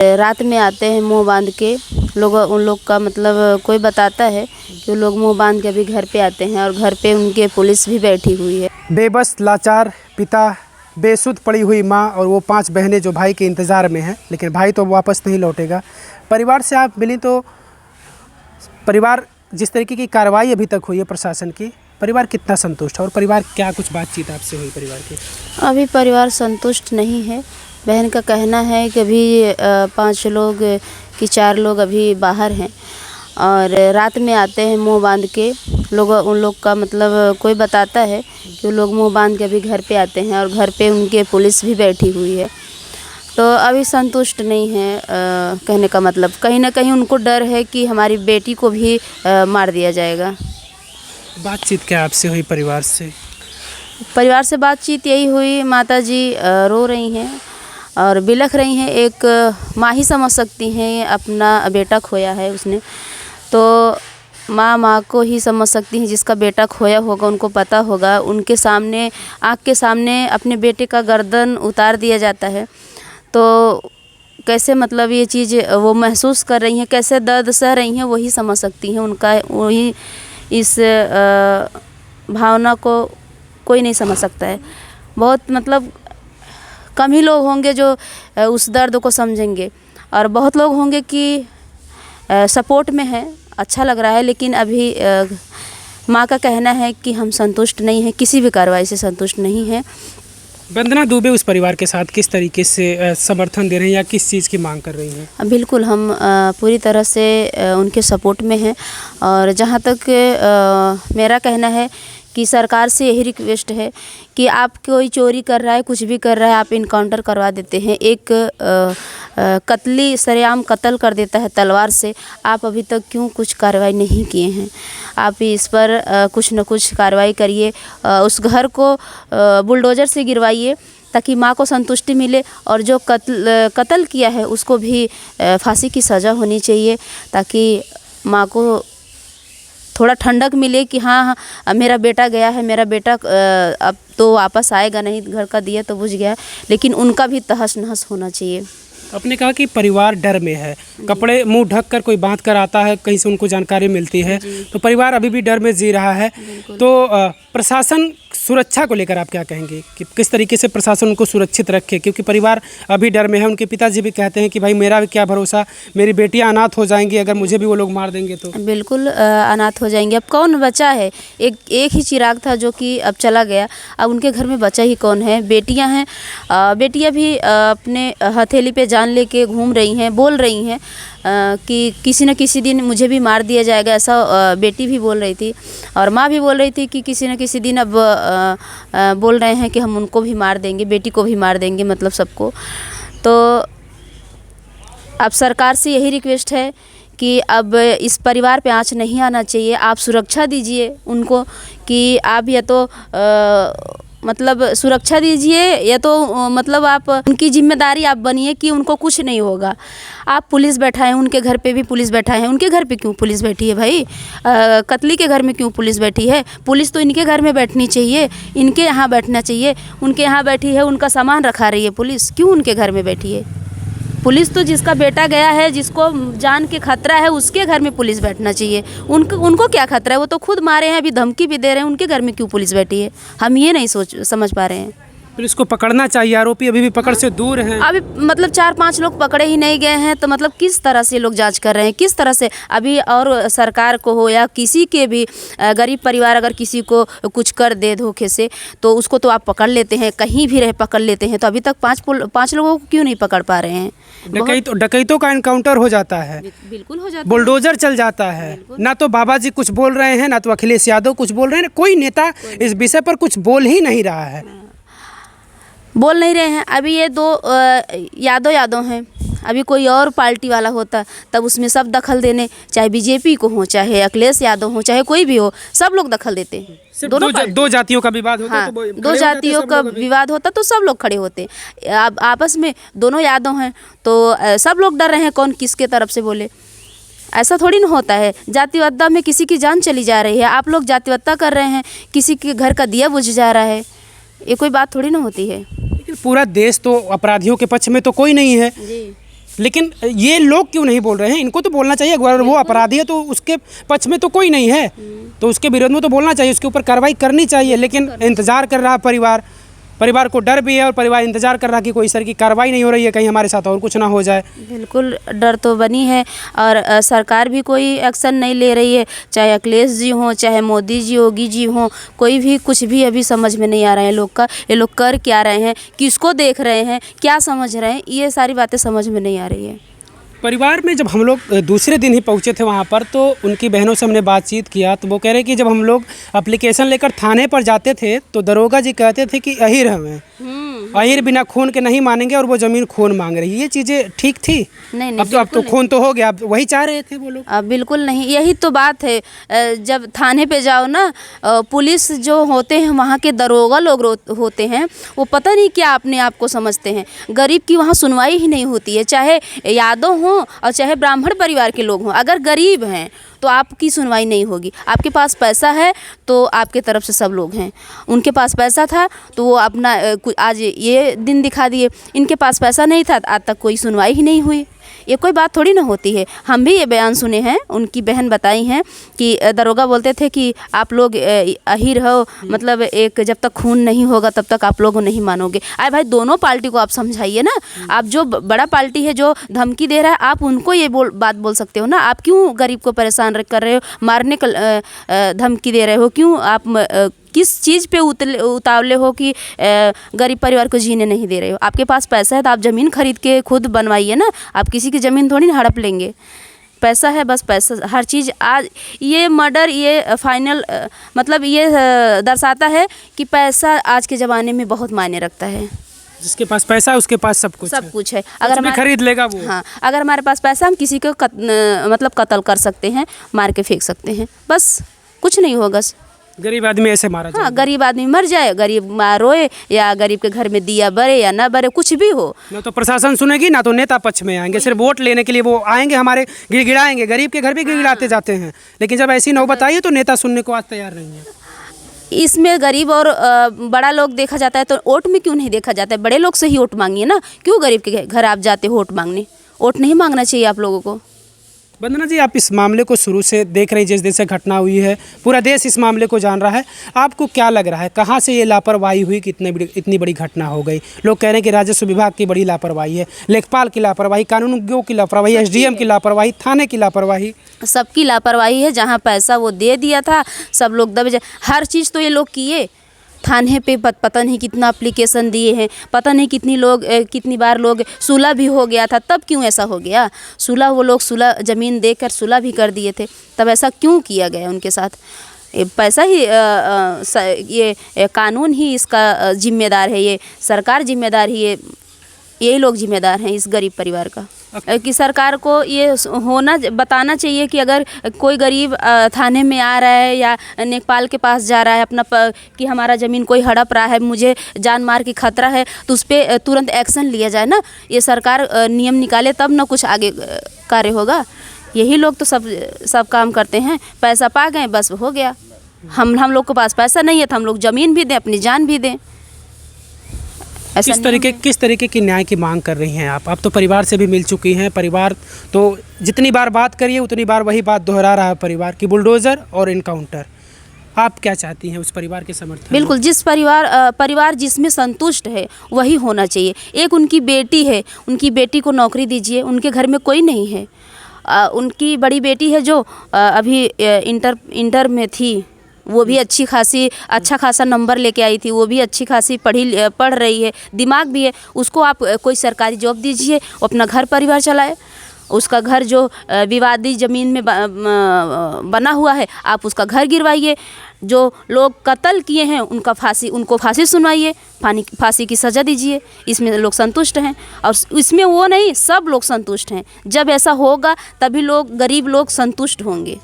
रात में आते हैं मुंह बांध के लोग, उन लोग का मतलब कोई बताता है कि वो लोग मुंह बांध के अभी घर पे आते हैं और घर पे उनके पुलिस भी बैठी हुई है। बेबस लाचार पिता, बेसुध पड़ी हुई माँ और वो 5 बहनें जो भाई के इंतज़ार में हैं, लेकिन भाई तो वापस नहीं लौटेगा। परिवार से आप मिली तो परिवार जिस तरीके की कार्रवाई अभी तक हुई है प्रशासन की, परिवार कितना संतुष्ट है और परिवार क्या कुछ बातचीत आपसे हुई परिवार की? अभी परिवार संतुष्ट नहीं है। बहन का कहना है कि अभी 5 लोग कि 4 लोग अभी बाहर हैं और रात में आते हैं मुंह बांध के लोग, उन लोग का मतलब कोई बताता है कि वो लोग मुंह बांध के अभी घर पे आते हैं और घर पे उनके पुलिस भी बैठी हुई है। तो अभी संतुष्ट नहीं है। कहने का मतलब कहीं ना कहीं उनको डर है कि हमारी बेटी को भी मार दिया जाएगा। बातचीत क्या आपसे हुई परिवार से? परिवार से बातचीत यही हुई, माताजी रो रही हैं और बिलख रही हैं। एक माँ ही समझ सकती हैं, अपना बेटा खोया है उसने, तो माँ को ही समझ सकती हैं। जिसका बेटा खोया होगा उनको पता होगा। उनके सामने, आँख के सामने अपने बेटे का गर्दन उतार दिया जाता है, तो कैसे मतलब ये चीज़ वो महसूस कर रही हैं, कैसे दर्द सह रही हैं, वही समझ सकती हैं। उनका वही इस भावना को कोई नहीं समझ सकता है। बहुत मतलब कम ही लोग होंगे जो उस दर्द को समझेंगे और बहुत लोग होंगे कि सपोर्ट में हैं, अच्छा लग रहा है। लेकिन अभी माँ का कहना है कि हम संतुष्ट नहीं हैं, किसी भी कार्रवाई से संतुष्ट नहीं हैं। वंदना दुबे उस परिवार के साथ किस तरीके से समर्थन दे रहे हैं या किस चीज़ की मांग कर रही हैं? बिल्कुल हम पूरी तरह से उनके सपोर्ट में हैं और जहाँ तक मेरा कहना है कि सरकार से यही रिक्वेस्ट है कि आप कोई चोरी कर रहा है, कुछ भी कर रहा है, आप इनकाउंटर करवा देते हैं। एक कत्ली सरेआम कत्ल कर देता है तलवार से, आप अभी तक क्यों कुछ कार्रवाई नहीं किए हैं? आप इस पर कुछ न कुछ कार्रवाई करिए। उस घर को बुलडोज़र से गिरवाइए ताकि माँ को संतुष्टि मिले और जो कत्ल किया है उसको भी फांसी की सज़ा होनी चाहिए, ताकि माँ को थोड़ा ठंडक मिले कि हाँ मेरा बेटा गया है, मेरा बेटा अब तो वापस आएगा नहीं, घर का दिया तो बुझ गया। लेकिन उनका भी तहस नहस होना चाहिए। आपने कहा कि परिवार डर में है, कपड़े मुंह ढक कर कोई बात कर आता है, कहीं से उनको जानकारी मिलती है, तो परिवार अभी भी डर में जी रहा है। तो प्रशासन सुरक्षा को लेकर आप क्या कहेंगे कि किस तरीके से प्रशासन उनको सुरक्षित रखे, क्योंकि परिवार अभी डर में है। उनके पिताजी भी कहते हैं कि भाई मेरा भी क्या भरोसा, मेरी बेटियां अनाथ हो जाएंगी अगर मुझे भी वो लोग मार देंगे तो। बिल्कुल अनाथ हो जाएंगे। अब कौन बचा है? एक ही चिराग था जो कि अब चला गया। अब उनके घर में बचा ही कौन है? बेटियां हैं, बेटियां भी अपने हथेली पे जान लेके घूम रही हैं, बोल रही हैं कि किसी न किसी दिन मुझे भी मार दिया जाएगा, ऐसा बेटी भी बोल रही थी और माँ भी बोल रही थी कि किसी न किसी दिन अब बोल रहे हैं कि हम उनको भी मार देंगे, बेटी को भी मार देंगे, मतलब सबको। तो अब सरकार से यही रिक्वेस्ट है कि अब इस परिवार पे आँच नहीं आना चाहिए। आप सुरक्षा दीजिए उनको कि आप या तो मतलब सुरक्षा दीजिए या तो मतलब आप उनकी जिम्मेदारी आप बनिए कि उनको कुछ नहीं होगा। आप पुलिस बैठाएं, उनके घर पे भी पुलिस बैठाएं। उनके घर पे क्यों पुलिस बैठी है भाई? कत्ली के घर में क्यों पुलिस बैठी है? पुलिस तो इनके घर में बैठनी चाहिए, इनके यहाँ बैठना चाहिए। उनके यहाँ बैठी है, उनका सामान रखा रही है पुलिस, क्यों उनके घर में बैठी है? पुलिस तो जिसका बेटा गया है, जिसको जान के खतरा है, उसके घर में पुलिस बैठना चाहिए। उनको क्या खतरा है? वो तो खुद मारे हैं, अभी धमकी भी दे रहे हैं। उनके घर में क्यों पुलिस बैठी है? हम ये नहीं समझ पा रहे हैं। पुलिस को पकड़ना चाहिए, आरोपी अभी भी पकड़ से दूर हैं। अभी मतलब 4-5 लोग पकड़े ही नहीं गए हैं, तो मतलब किस तरह से लोग जांच कर रहे हैं? किस तरह से अभी और सरकार को हो या किसी के भी गरीब परिवार अगर किसी को कुछ कर दे धोखे से, तो उसको तो आप पकड़ लेते हैं, कहीं भी रहे पकड़ लेते हैं। तो अभी तक 5 लोगों को क्यों नहीं पकड़ पा रहे हैं? डकैतों का एनकाउंटर हो जाता है, बिल्कुल हो जाता है, बुलडोजर चल जाता है। ना तो बाबा जी कुछ बोल रहे हैं, ना तो अखिलेश यादव कुछ बोल रहे हैं, कोई नेता इस विषय पर कुछ बोल ही नहीं रहा है, बोल नहीं रहे हैं। अभी ये 2 यादव हैं। अभी कोई और पार्टी वाला होता तब उसमें सब दखल देने, चाहे बीजेपी को हो, चाहे अखिलेश यादव हो, चाहे कोई भी हो, सब लोग दखल देते हैं। दो जातियों का विवाद होता, हाँ, तो 2 जातियों का विवाद होता तो सब लोग खड़े होते। अब आपस में दोनों यादव हैं तो सब लोग डर रहे हैं कौन किसके तरफ से बोले। ऐसा थोड़ी ना होता है। जातिवाद में किसी की जान चली जा रही है, आप लोग जातिवाद कर रहे हैं, किसी के घर का दिया बुझ जा रहा है, ये कोई बात थोड़ी ना होती है। लेकिन पूरा देश तो अपराधियों के पक्ष में तो कोई नहीं है। जी। लेकिन ये लोग क्यों नहीं बोल रहे हैं? इनको तो बोलना चाहिए। अगर वो अपराधी है तो उसके पक्ष में तो कोई नहीं है, तो उसके विरोध में तो बोलना चाहिए, उसके ऊपर कार्रवाई करनी चाहिए। लेकिन इंतज़ार कर रहा परिवार को डर भी है, और परिवार इंतजार कर रहा कि कोई इस तरह की कार्रवाई नहीं हो रही है, कहीं हमारे साथ और कुछ ना हो जाए। बिल्कुल डर तो बनी है, और सरकार भी कोई एक्शन नहीं ले रही है, चाहे अखिलेश जी हों, चाहे मोदी जी, योगी जी हों, कोई भी कुछ भी अभी समझ में नहीं आ रहा है लोग का। ये लोग कर क्या रहे हैं, किसको देख रहे हैं, क्या समझ रहे हैं, ये सारी बातें समझ में नहीं आ रही है। परिवार में जब हम लोग दूसरे दिन ही पहुंचे थे वहाँ पर, तो उनकी बहनों से हमने बातचीत किया, तो वो कह रहे कि जब हम लोग एप्लीकेशन लेकर थाने पर जाते थे तो दरोगा जी कहते थे कि अहीर हमें, अहीर बिना खून के नहीं मानेंगे, और वो ज़मीन खून मांग रही है। ये चीज़ें ठीक थी? नहीं, अब तो खून तो हो गया, अब वही चाह रहे थे वो लोग। अब बिल्कुल नहीं, यही तो बात है। जब थाने पे जाओ ना, पुलिस जो होते हैं वहाँ के दरोगा लोग होते हैं, वो पता नहीं क्या अपने आप को समझते हैं। गरीब की वहाँ सुनवाई ही नहीं होती है, चाहे यादव हों और चाहे ब्राह्मण परिवार के लोग हों। अगर गरीब हैं तो आपकी सुनवाई नहीं होगी। आपके पास पैसा है तो आपके तरफ से सब लोग हैं। उनके पास पैसा था तो वो अपना आज ये दिन दिखा दिए। इनके पास पैसा नहीं था, आज तक कोई सुनवाई ही नहीं हुई। ये कोई बात थोड़ी ना होती है। हम भी ये बयान सुने हैं, उनकी बहन बताई हैं कि दरोगा बोलते थे कि आप लोग अहीर हो, मतलब एक जब तक खून नहीं होगा तब तक आप लोग नहीं मानोगे। अरे भाई, दोनों पार्टी को आप समझाइए ना। आप जो बड़ा पार्टी है जो धमकी दे रहा है, आप उनको ये बात बोल सकते हो ना। आप क्यों गरीब को परेशान कर रहे हो, मारने का धमकी दे रहे हो? क्यों आप किस चीज़ पे उतावले हो कि गरीब परिवार को जीने नहीं दे रहे हो? आपके पास पैसा है तो आप ज़मीन खरीद के खुद बनवाइए ना। आप किसी की ज़मीन थोड़ी ना हड़प लेंगे। पैसा है, बस पैसा हर चीज़। आज ये मर्डर, ये फाइनल मतलब ये दर्शाता है कि पैसा आज के ज़माने में बहुत मायने रखता है। जिसके पास पैसा है उसके पास सब कुछ है। अगर हमें खरीद लेगा वो। हाँ, अगर हमारे पास पैसा, हम किसी को मतलब कत्ल कर सकते हैं, मार के फेंक सकते हैं, बस कुछ नहीं होगा। गरीब आदमी ऐसे मारा जाए। हाँ, गरीब आदमी मर जाए, गरीब रोए, या गरीब के घर में दिया बरे या ना बरे, कुछ भी हो। ना तो प्रशासन सुनेगी, ना तो नेता पक्ष में आएंगे। सिर्फ वोट लेने के लिए वो आएंगे, हमारे गिड़गिड़ाएंगे। गरीब के घर भी गिड़गिड़ाते जाते हैं, लेकिन जब ऐसी नौबत आई है तो नेता सुनने को आज तैयार नहीं है। इसमें गरीब और बड़ा लोग देखा जाता है, तो वोट में क्यों नहीं देखा जाता है? बड़े लोग से ही वोट मांगिए ना। क्यों गरीब के घर आप जाते हो वोट मांगने? वोट नहीं मांगना चाहिए आप लोगों को। वंदना जी, आप इस मामले को शुरू से देख रहे हैं, जिस दिन से घटना हुई है पूरा देश इस मामले को जान रहा है। आपको क्या लग रहा है, कहाँ से ये लापरवाही हुई कि इतनी बड़ी घटना हो गई? लोग कह रहे हैं कि राजस्व विभाग की बड़ी लापरवाही है, लेखपाल की लापरवाही, कानूनज्ञों की लापरवाही, एसडीएम की लापरवाही, थाने की लापरवाही, सबकी लापरवाही है। जहाँ पैसा वो दे दिया था, सब लोग दबे जाए। हर चीज़ तो ये लोग किए। थाने पे पता नहीं कितना एप्लीकेशन दिए हैं, पता नहीं कितनी बार लोग सुलह भी हो गया था। तब क्यों ऐसा हो गया? वो लोग सुलह ज़मीन देकर सुलह भी कर दिए थे, तब ऐसा क्यों किया गया उनके साथ? पैसा ही ये कानून ही इसका जिम्मेदार है, ये सरकार जिम्मेदार ही, यही लोग जिम्मेदार हैं इस गरीब परिवार का। कि सरकार को ये बताना चाहिए कि अगर कोई गरीब थाने में आ रहा है या लेखपाल के पास जा रहा है कि हमारा ज़मीन कोई हड़प रहा है, मुझे जान मार की खतरा है, तो उस पर तुरंत एक्शन लिया जाए ना। ये सरकार नियम निकाले तब ना कुछ आगे कार्य होगा। यही लोग तो सब काम करते हैं। पैसा पा गए, बस हो गया। हम लोग के पास पैसा नहीं है तो हम लोग ज़मीन भी दें, अपनी जान भी दें। किस तरीके की न्याय की मांग कर रही हैं आप? तो परिवार से भी मिल चुकी हैं। परिवार तो जितनी बार बात करिए उतनी बार वही बात दोहरा रहा है परिवार की, बुलडोज़र और इनकाउंटर। आप क्या चाहती हैं उस परिवार के समर्थन? बिल्कुल, जिस परिवार जिसमें संतुष्ट है वही होना चाहिए। एक उनकी बेटी है, उनकी बेटी को नौकरी दीजिए। उनके घर में कोई नहीं है। उनकी बड़ी बेटी है जो अभी इंटर में थी, वो भी अच्छा खासा नंबर लेके आई थी। वो भी अच्छी खासी पढ़ रही है, दिमाग भी है। उसको आप कोई सरकारी जॉब दीजिए, वो अपना घर परिवार चलाए। उसका घर जो विवादी ज़मीन में बना हुआ है, आप उसका घर गिरवाइए। जो लोग कत्ल किए हैं उनको फांसी सुनवाइए, फांसी की सज़ा दीजिए। इसमें लोग संतुष्ट हैं, और इसमें वो नहीं, सब लोग संतुष्ट हैं। जब ऐसा होगा तभी गरीब लोग संतुष्ट होंगे।